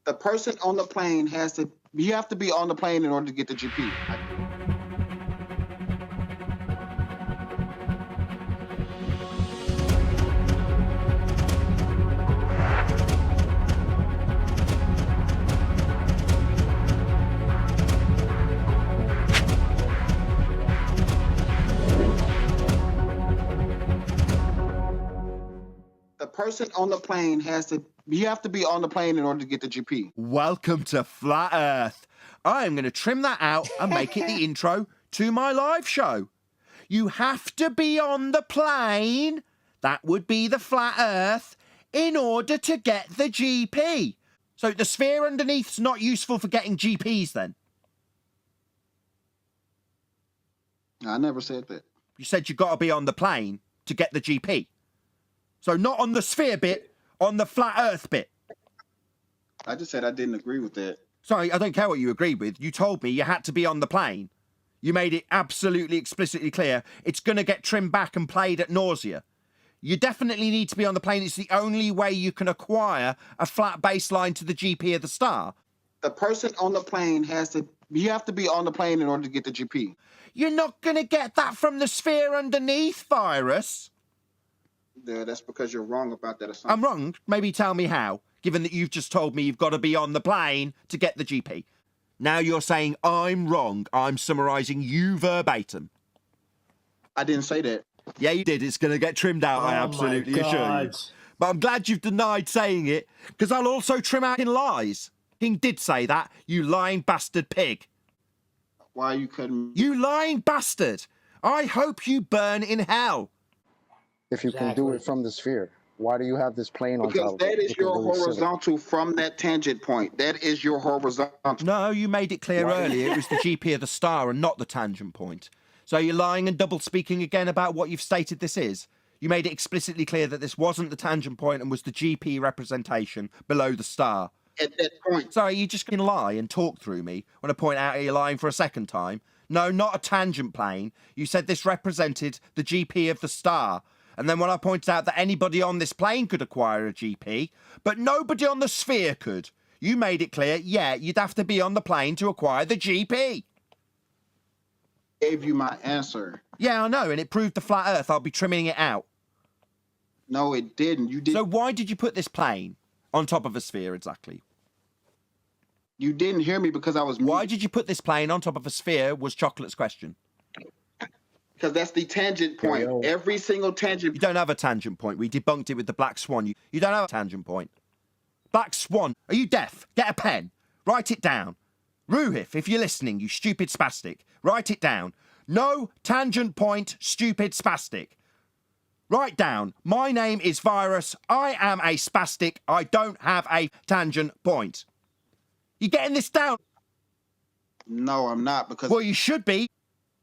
The person on the plane has to. You have to be on the plane in order to get the GP. The person on the plane has to. You have to be on the plane in order to get the GP. Welcome to Flat Earth. I am going to trim that out and make it the intro to my live show. You have to be on the plane, that would be the Flat Earth, in order to get the GP. So the sphere underneath's not useful for getting GPs then? I never said that. You said you got to be on the plane to get the GP. So not on the sphere bit, on the Flat Earth bit. I just said I didn't agree with that. Sorry, I don't care what you agreed with. You told me you had to be on the plane. You made it absolutely explicitly clear it's going to get trimmed back and played at nausea. You definitely need to be on the plane. It's the only way you can acquire a flat baseline to the GP of the star. The person on the plane has to. You have to be on the plane in order to get the GP. You're not going to get that from the sphere underneath, Virus. Yeah, that's because you're wrong about that assumption. I'm wrong. Maybe tell me how, given that you've just told me you've got to be on the plane to get the GP. Now you're saying I'm wrong. I'm summarising you verbatim. I didn't say that. Yeah, you did. It's going to get trimmed out, I absolutely assure you. But I'm glad you've denied saying it, because I'll also trim out in lies. King did say that, you lying bastard pig. Why you couldn't? You lying bastard. I hope you burn in hell. If you can do it from the sphere, why do you have this plane on Because top? that is your really silly. horizontal from that tangent point. That is your horizontal. No, you made it clear earlier it was the GP of the star and not the tangent point. So you're lying and double speaking again about what you've stated this is. You made it explicitly clear that this wasn't the tangent point and was the GP representation below the star. At that point. Sorry, you just can lie and talk through me when I point out you're lying for a second time. No, not a tangent plane. You said this represented the GP of the star. And then when I pointed out that anybody on this plane could acquire a GP, but nobody on the sphere could, you made it clear, yeah, you'd have to be on the plane to acquire the GP. Gave you my answer. Yeah, I know, and it proved the flat Earth. I'll be trimming it out. No, it didn't. You didn't. So why did you put this plane on top of a sphere exactly? You didn't hear me because I was. Why did you put this plane on top of a sphere was Chocolate's question. Because that's the tangent point. Every single tangent. You don't have a tangent point. We debunked it with the Black Swan. You don't have a tangent point. Black Swan. Are you deaf? Get a pen. Write it down. Ruhif, if you're listening, you stupid spastic, write it down. No tangent point, stupid spastic. Write down. My name is Virus. I am a spastic. I don't have a tangent point. You getting this down? No, I'm not. Because Well, you should be.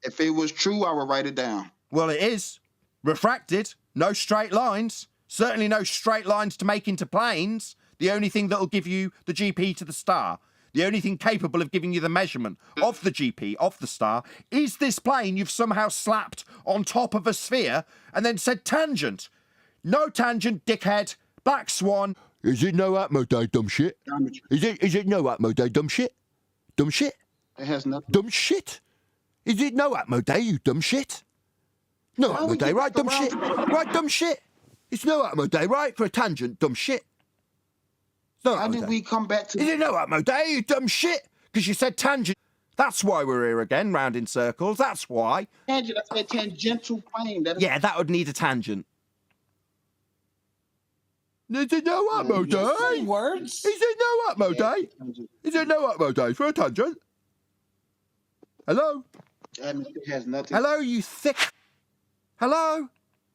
if it was true, I would write it down. Well, it is. Refracted. No straight lines. Certainly no straight lines to make into planes. The only thing that'll give you the GP to the star. The only thing capable of giving you the measurement of the GP, of the star, is this plane you've somehow slapped on top of a sphere and then said tangent. No tangent, dickhead. Black Swan. Is it no Atmo Day, dumb shit? Is it no Atmo Day, dumb shit? Dumb shit? It has nothing. Dumb shit? Is it no Atmo Day, you dumb shit? No How Atmo we Day, get right, back dumb around shit? to- Right, dumb shit? It's no Atmo Day, right, for a tangent, dumb shit? It's no How Atmo did Day. we come back to? Is it no Atmo Day, you dumb shit? Because you said tangent. That's why we're here again, round in circles. That's why. Tangent. I said tangential plane. That is Yeah, that would need a tangent. Is it no Atmo Day? Words? Is it no Atmo Day? Is it no Atmo Day for a tangent? Hello? It has nothing. Hello, you thick. Hello?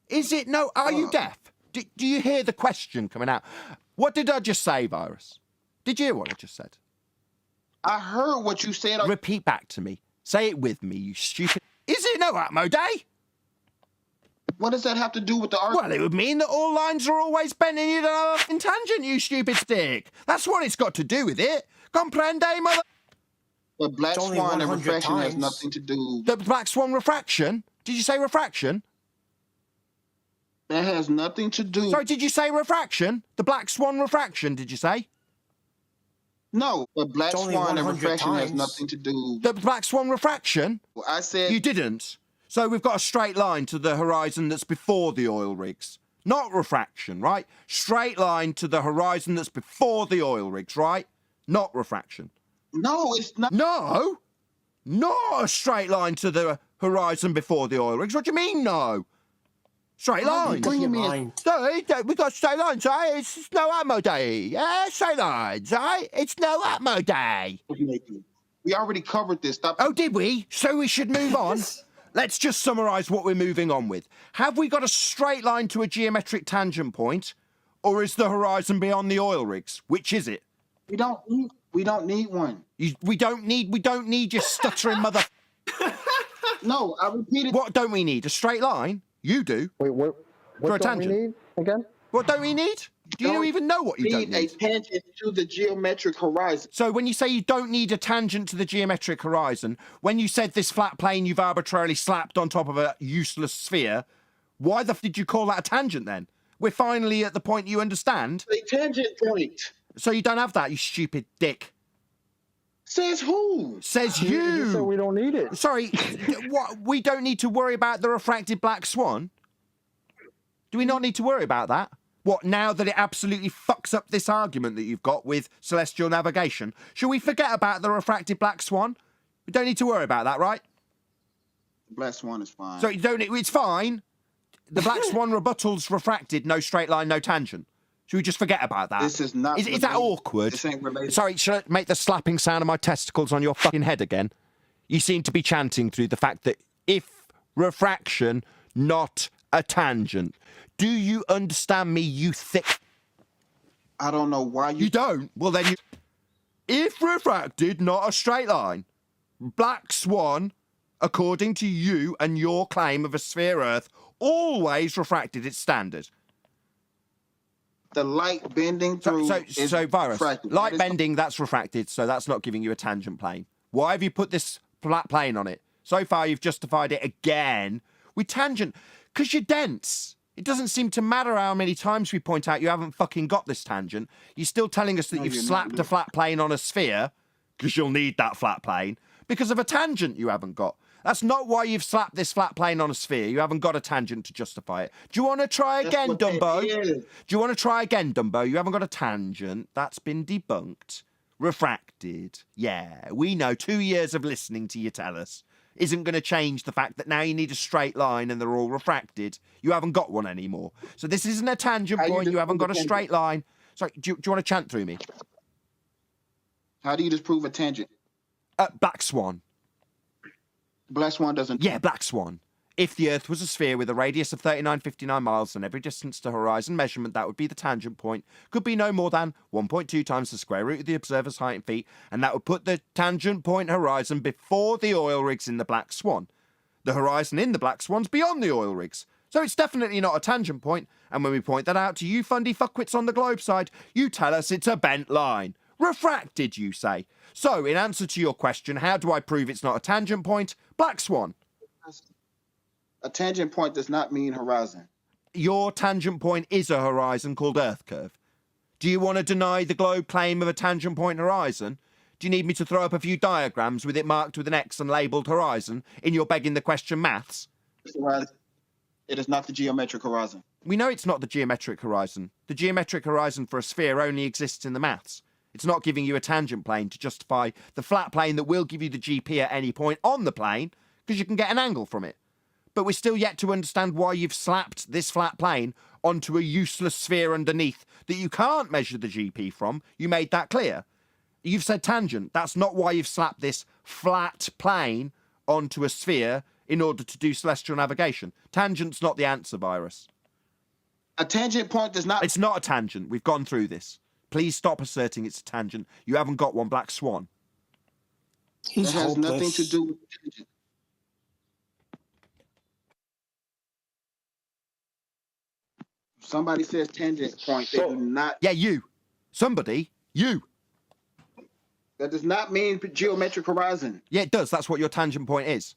Is it no? Are you deaf? Do you hear the question coming out? What did I just say, Virus? Did you hear what I just said? I heard what you said. Repeat back to me. Say it with me, you stupid. Is it no Atmo Day? What does that have to do with the argument? Well, it would mean that all lines are always bent and you don't have a tangent, you stupid stick. That's what it's got to do with it. Comprende, mother? The black It's only swan and 100 refraction has times. nothing to do. The Black Swan refraction? Did you say refraction? That has nothing to do. Sorry, did you say refraction? The Black Swan refraction, did you say? No, the black It's only swan and 100 refraction has times. nothing to do. The black swan refraction? I said You didn't. So we've got a straight line to the horizon that's before the oil rigs. Not refraction, right? Straight line to the horizon that's before the oil rigs, right? Not refraction. no, it's not. No, not a straight line to the horizon before the oil rigs. What do you mean, no? Straight lines. What do you Your mean? mind. So we've got straight lines, right? It's no Atmo day. Yeah, straight lines, right? It's no Atmo day. We already covered this. Stop. Oh, did we? So we should move on. Let's just summarise what we're moving on with. Have we got a straight line to a geometric tangent point, or is the horizon beyond the oil rigs? Which is it? We don't need one. We don't need your stuttering mother. No, I repeated. What don't we need? A straight line? You do. Wait, what For a don't we tangent. need again? What don't we need? Do you Don't even know what you don't Need a need? tangent to the geometric horizon. So when you say you don't need a tangent to the geometric horizon, when you said this flat plane you've arbitrarily slapped on top of a useless sphere, why the f did you call that a tangent then? We're finally at the point you understand. A tangent point. So you don't have that, you stupid dick. Says who? Says You said we don't need it. Sorry, what? We don't need to worry about the refracted black swan? Do we not need to worry about that? What, now that it absolutely fucks up this argument that you've got with celestial navigation? Shall we forget about the refracted black swan? We don't need to worry about that, right? Black swan is fine. So you don't. It's fine. The black swan rebuttal's refracted, no straight line, no tangent. Should we just forget about that? This is not. Is that related. awkward? This ain't related. Sorry, should I make the slapping sound of my testicles on your fucking head again? You seem to be chanting through the fact that if refraction, not a tangent. Do you understand me, you thick... I don't know why you. You don't? Well, then you... If refracted, not a straight line. Black swan, according to you and your claim of a sphere Earth, always refracted its standard. The light bending through. So virus, refracted. light That is- bending, that's refracted, so that's not giving you a tangent plane. Why have you put this flat plane on it? So far, you've justified it again with tangent, because you're dense. It doesn't seem to matter how many times we point out you haven't fucking got this tangent. You're still telling us that No, you've you're not, slapped a Luke. flat plane on a sphere, because you'll need that flat plane, because of a tangent you haven't got. That's not why you've slapped this flat plane on a sphere. You haven't got a tangent to justify it. Do you want to try That's again, what that Dumbo? is. Do you want to try again, Dumbo? You haven't got a tangent. That's been debunked. Refracted. Yeah, we know 2 years of listening to you tell us isn't going to change the fact that now you need a straight line and they're all refracted. You haven't got one anymore. So this isn't a tangent How you point. You disprove haven't got a a tangent? straight line. Sorry, do you want to chant through me? How do you disprove a tangent? Black swan. Black swan doesn't. Yeah, black swan. If the Earth was a sphere with a radius of 3959 miles and every distance to horizon measurement, that would be the tangent point. Could be no more than 1.2 times the square root of the observer's height in feet, and that would put the tangent point horizon before the oil rigs in the black swan. The horizon in the black swan's beyond the oil rigs. So it's definitely not a tangent point, and when we point that out to you fundy fuckwits on the globe side, you tell us it's a bent line. Refracted, you say. So, in answer to your question, how do I prove it's not a tangent point? Black swan. A tangent point does not mean horizon. Your tangent point is a horizon called Earth curve. Do you want to deny the globe claim of a tangent point horizon? Do you need me to throw up a few diagrams with it marked with an X and labelled horizon in your begging the question maths? It's horizon. It is not the geometric horizon. We know it's not the geometric horizon. The geometric horizon for a sphere only exists in the maths. It's not giving you a tangent plane to justify the flat plane that will give you the GP at any point on the plane, because you can get an angle from it. But we're still yet to understand why you've slapped this flat plane onto a useless sphere underneath that you can't measure the GP from. You made that clear. You've said tangent. That's not why you've slapped this flat plane onto a sphere in order to do celestial navigation. Tangent's not the answer, Virus. A tangent point does not. It's not a tangent. We've gone through this. Please stop asserting it's a tangent. You haven't got one, Black Swan. He's It has hopeless. nothing to do with tangent. Somebody says tangent point. They do not. Yeah, you. Somebody. You. That does not mean geometric horizon. Yeah, it does. That's what your tangent point is.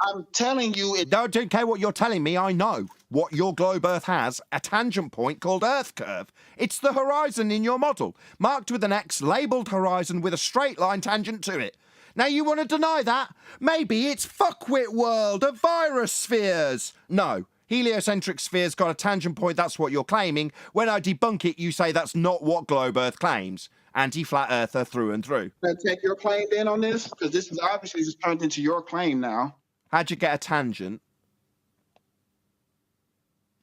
I'm telling you, it. No, I don't care what you're telling me. I know what your globe Earth has, a tangent point called Earth curve. It's the horizon in your model, marked with an X, labelled horizon with a straight line tangent to it. Now you want to deny that? Maybe it's fuckwit world of virus spheres. No, heliocentric sphere's got a tangent point, that's what you're claiming. When I debunk it, you say that's not what globe Earth claims. Anti-flat earther through and through. Can I take your claim then on this? Because this is obviously just turned into your claim now. How'd you get a tangent?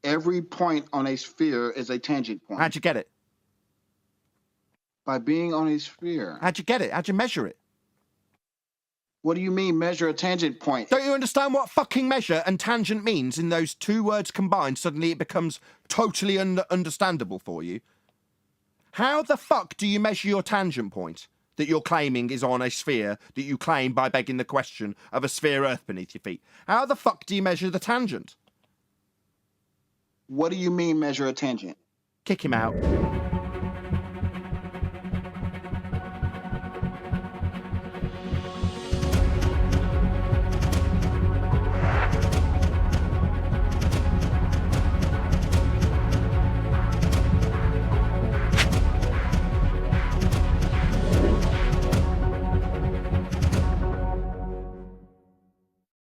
Every point on a sphere is a tangent point. How'd you get it? By being on a sphere. How'd you get it? How'd you measure it? What do you mean measure a tangent point? Don't you understand what fucking measure and tangent means in those two words combined? Suddenly it becomes totally understandable for you. How the fuck do you measure your tangent point that you're claiming is on a sphere that you claim by begging the question of a sphere Earth beneath your feet? How the fuck do you measure the tangent? What do you mean measure a tangent? Kick him out.